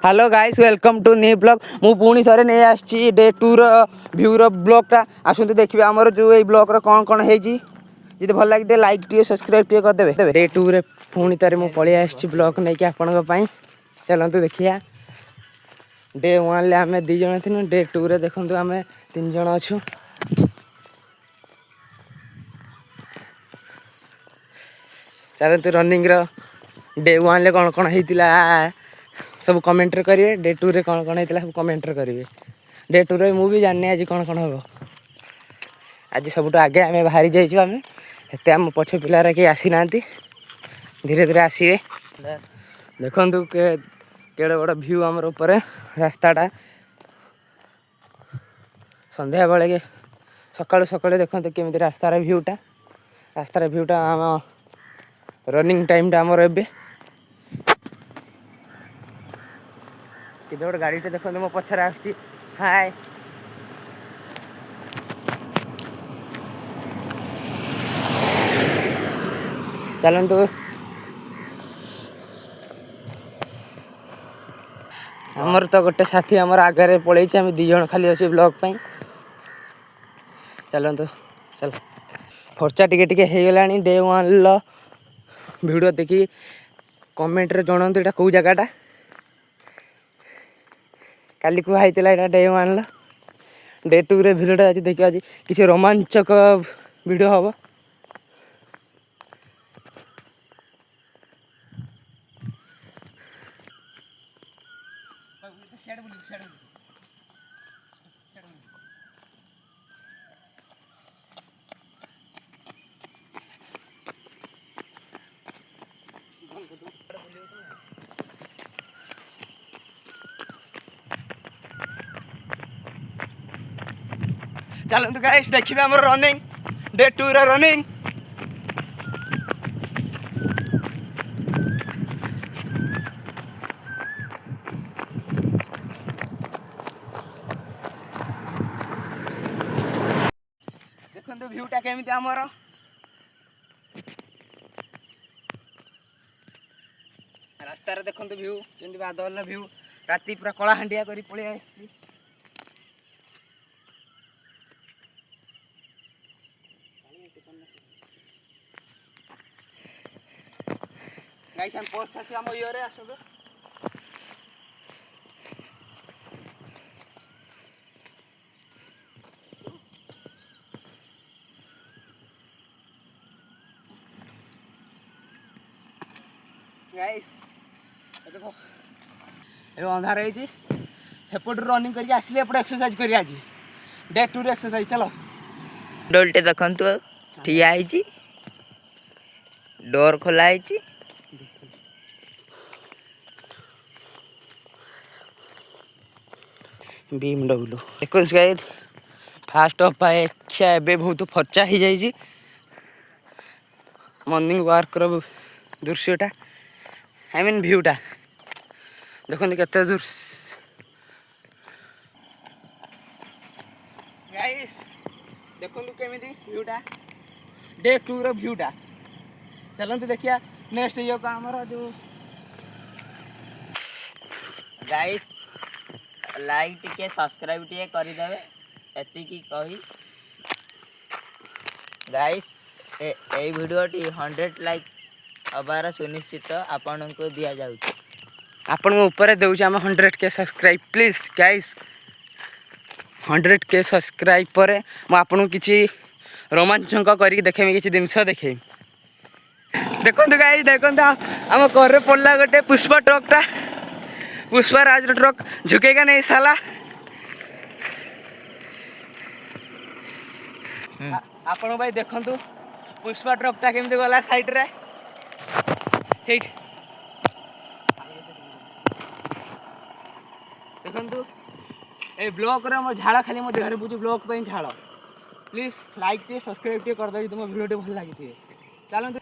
Hello guys welcome to new blog मु पुणी थरे नहीं आसी डे 2 भ्यू ब्लॉगटा आसते देखिए आमर जो ये ब्लॉग कौन कौन है जी भल लगे लाइक टे सब्सक्राइब टे करदे डे 2 रे पुणी थरे मु पळि आसी ब्लॉग नहीं कि आपण चलतु देखिया डे 1 ले आम 2 जन थी डे 2 रे देखु आम 3 जन अच्छु चलतु रनिंग डे 1 ले कौन कौन होता सब कमेंट करेंगे डे 2 रे कौन कौन होता सब कमेंट करेंगे डे 2 रे मु भी जानी आज कौन कौन हम आज सब आगे आम बाहरी जाइए आम एत आम पछ पिलार कहीं आसी ना धीरे धीरे आसवे देखु केड़े बड़ भ्यू आमर ऊपर रास्ताटा संध्या बेले सकालू सकालू देखते केमी रास्तार भ्यूटा आम रनिंग टाइम आमर एबे कि गोटे गाड़ीटे देखो मो पछरे आसची हाय चलतु आमर तो गोटे साथी आमर आगे पलैई आम 2 जन खाली अच्छे ब्लॉग पाई चलतु चल खर्चा टिके हो गला डे 1 वीडियो देखी कमेंट रे जणातु एटा कौ जगहटा काली कुहाई डे 1 डे 2 रे भिडियोटा आज देखिए आज किसी रोमांचक वीडियो हम चलते गाइस देखिए आम रनिंग डे 2 रे रनिंग देखते भ्यूटा केमी आमर रास्तार देखते भ्यू जमी बादल भ्यू राति पूरा कलाहांडिया कर पलि आसी गाइस हम पोस्ट आसी आम इे आसतु गाइस देखो ये अंधार होपट रनिंग करके आसले एपटे एक्सरसाइज करिया आज डे 2 रे एक्सरसाइज चलो डोलटे देखंतु ठिया है डोर खोला है बीम डब्लू एक फास्ट अपेक्षा एवं बहुत फर्चा हो जाए मॉर्निंग वार्क दृश्यटा आई मीन भ्यूटा देखते केते दूर गाइस देखते केमी भ्यूटा डे 2 रो भ्यूटा चलते देखिया नेक्स्ट ये आमर जो गाइस लाइक टिके सब्सक्राइब टिके करदेवे एतिकी कही गाइस ए वीडियोटी 100 लाइक हबार सुनिश्चित आपण को दिया जाउछ आपण ऊपर देउछ हम 100K subscribe please guys 100K subscribe पर मु आपन किछि रोमांचक करी देखेमी किछि जिनस देखे देखंतु गाइस देखंतु हम घर पड़ला गोटे पुष्पा ट्रकटा पुष्पा राज ट्रक झुकेगा नहीं साला आपण भाई देखंतु पुष्पा ट्रकटा केमती गला साइड रे हेट देखंतु ए ब्लॉग रे हमर झाड़ा खाली मो देहरे बुझु ब्लॉग पे झाड़ा प्लीज लाइक टे सब्सक्राइब टे कर दे तुम वीडियो टे भल लागिथि चलंतु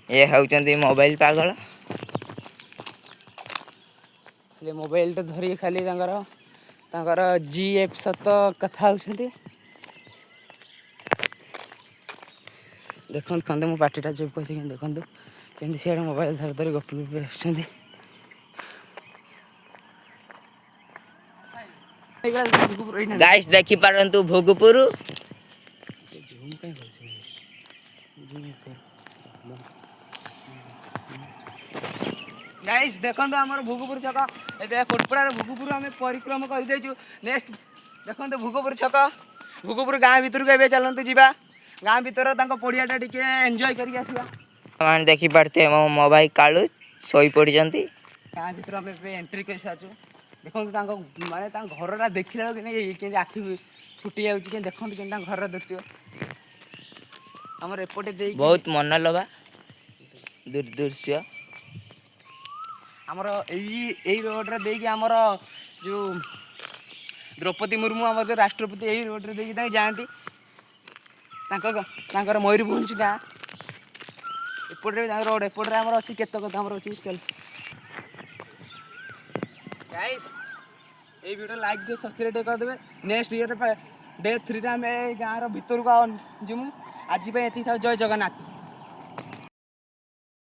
ये होचंदी मोबाइल पागल खाली मोबाइल टे धरी खाली तांकर जीएफ सत कथा होछंती देखो कंदे मो पार्टीटा चुप कर देखो କେମିତି ସିଆଡ଼େ ମୋବାଇଲ ଧରି ଧରି ଗପି ଗପି ଆସୁଛନ୍ତି। ଗାଇସ୍ ଦେଖିପାରନ୍ତୁ ଭୋଗପୁର। ଗାଇସ୍ ଦେଖନ୍ତୁ ଆମର ଭୋଗପୁର ଛକ। ଏବେ କୋଟପଡ଼ାର ଭୋଗପୁର ଆମେ ପରିକ୍ରମ କରିଦେଇଛୁ। ନେକ୍ସଟ ଦେଖନ୍ତୁ ଭୋଗପୁର ଛକ। ଭୋଗପୁର ଗାଁ ଭିତରକୁ ଏବେ ଚାଲନ୍ତୁ ଯିବା। ଗାଁ ଭିତର ତାଙ୍କ ପଡ଼ିଆଟା ଟିକେ ଏନ୍ଜୟ କରିକି ଆସିବା। ଆପଣ ଦେଖିପାରୁଥିବେ ମୋ ଭାଇ କାଳୁ ଶୋଇପଡ଼ିଛନ୍ତି। ଗାଁ ଭିତରେ ଆମେ ଏବେ ଏଣ୍ଟ୍ରି କରିସାରିଛୁ। ଦେଖନ୍ତୁ ତାଙ୍କ ମାନେ ତାଙ୍କ ଘରଟା ଦେଖିଲା ବେଳକୁ କେମିତି ଆଖି ଫୁଟି ଯାଉଛି। କେମିତି ଦେଖନ୍ତୁ କେମିତି ତାଙ୍କ ଘରର ଦୃଶ୍ୟ। ଆମର ଏପଟେ ଦେଇକି ବହୁତ ମନଲୋଭା ଦୃଶ୍ୟ। ଆମର ଏଇ ରୋଡ଼ରେ ଦେଇକି ଆମର ଯେଉଁ ଦ୍ରୌପଦୀ ମୁର୍ମୁ ଆମର ଯେଉଁ ରାଷ୍ଟ୍ରପତି ଏଇ ରୋଡ଼ରେ ଦେଇକି ତାଙ୍କେ ଯାଆନ୍ତି। ତାଙ୍କର ମୟୂରଭଞ୍ଜ ଗାଁ ଏପଟରେ ତାଙ୍କ ରୋଡ଼। ଏପଟରେ ଆମର ଅଛି କେତେ କଥା ଆମର ଅଛି। ଚାଲ ଗାଇସ୍ ଏଇ ଭିଡ଼ିଓ ଲାଇକ୍ ଟିକେ ସବସ୍କ୍ରାଇବ୍ ଟିକେ କରିଦେବେ। ନେକ୍ସଟ ଇଏରେ ଡେ 3ରେ ଆମେ ଏଇ ଗାଁର ଭିତରକୁ ଯିମୁ। ଆଜି ପାଇଁ ଏତିକି ଥାଉ। ଜୟ ଜଗନ୍ନାଥ।